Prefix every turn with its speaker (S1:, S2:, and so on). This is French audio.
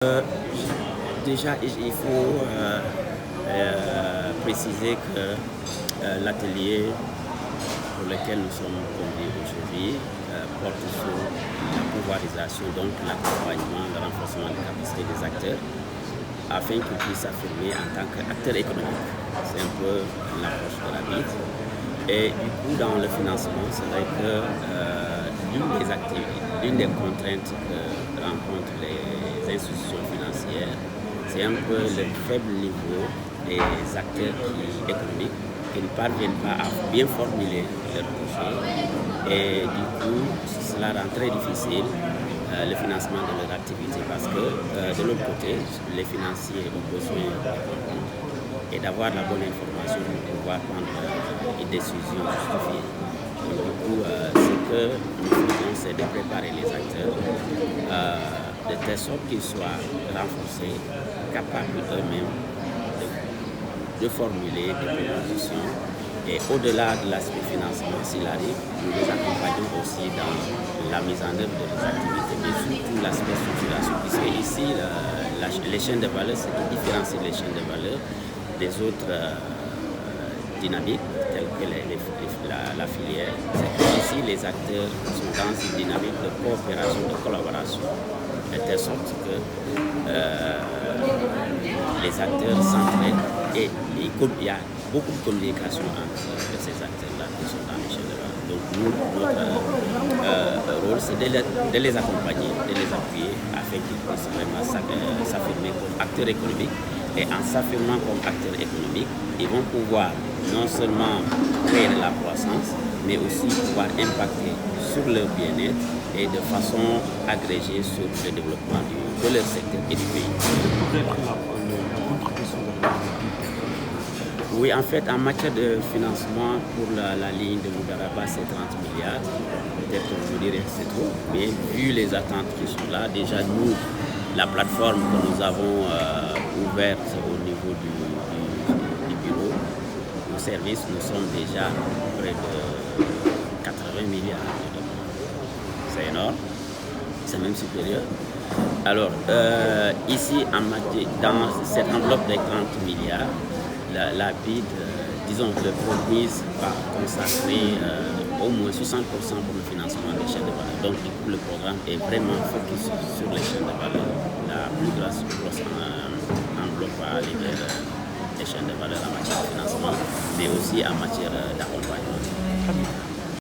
S1: Euh, Déjà, il faut préciser que l'atelier pour lequel nous sommes conviés aujourd'hui porte sur la pouvoirisation, donc l'accompagnement, le renforcement des capacités des acteurs afin qu'ils puissent s'affirmer en tant qu'acteurs économiques. C'est un peu l'approche de la BID. Et du coup, dans le financement, c'est vrai que l'une des contraintes que rencontrent les institutions financières, c'est un peu le faible niveau des acteurs économiques qui ne parviennent pas à bien formuler leurs projets. Et du coup, cela rend très difficile le financement de leur activité parce que de l'autre côté, les financiers ont besoin de comprendre et d'avoir la bonne information pour pouvoir prendre une décision justifiée. Donc, du coup, ce que nous faisons, c'est de préparer les acteurs de telle sorte qu'ils soient renforcés, capables eux-mêmes de formuler des propositions. Et au-delà de l'aspect financement, s'il arrive, nous les accompagnons aussi dans la mise en œuvre de leurs activités, mais surtout l'aspect structuration, puisque ici, les chaînes de valeur, c'est qui différencie les chaînes de valeur des autres dynamiques, telles que la filière. C'est qu'ici, les acteurs sont dans une dynamique de coopération, de collaboration, de telle sorte que les acteurs s'entraident et il y a beaucoup de communication entre ces acteurs-là qui sont dans les chaînes de valeur. Donc nous, notre rôle, c'est de les accompagner, de les appuyer afin qu'ils puissent vraiment s'affirmer comme acteurs économiques. Et en s'affirmant comme acteurs économiques, ils vont pouvoir non seulement créer de la croissance, mais aussi pouvoir impacter sur leur bien-être et de façon agrégée sur le développement de leur secteur et du pays. Oui, en fait, en matière de financement pour la ligne de Moudaraba, c'est 30 milliards. Peut-être que vous direz que c'est trop, mais vu les attentes qui sont là, déjà nous, la plateforme que nous avons ouverte au niveau du bureau, nos services, nous sommes déjà près de 80 milliards. C'est énorme, c'est même supérieur. Alors, ici, dans cette enveloppe des 30 milliards, la BID, disons que le promise va consacrer au moins 60% pour le financement des chaînes de valeur. Donc, du coup, le programme est vraiment focus sur les chaînes de valeur. La plus grosse enveloppe va aller vers les chaînes de valeur en matière de financement, mais aussi en matière d'accompagnement.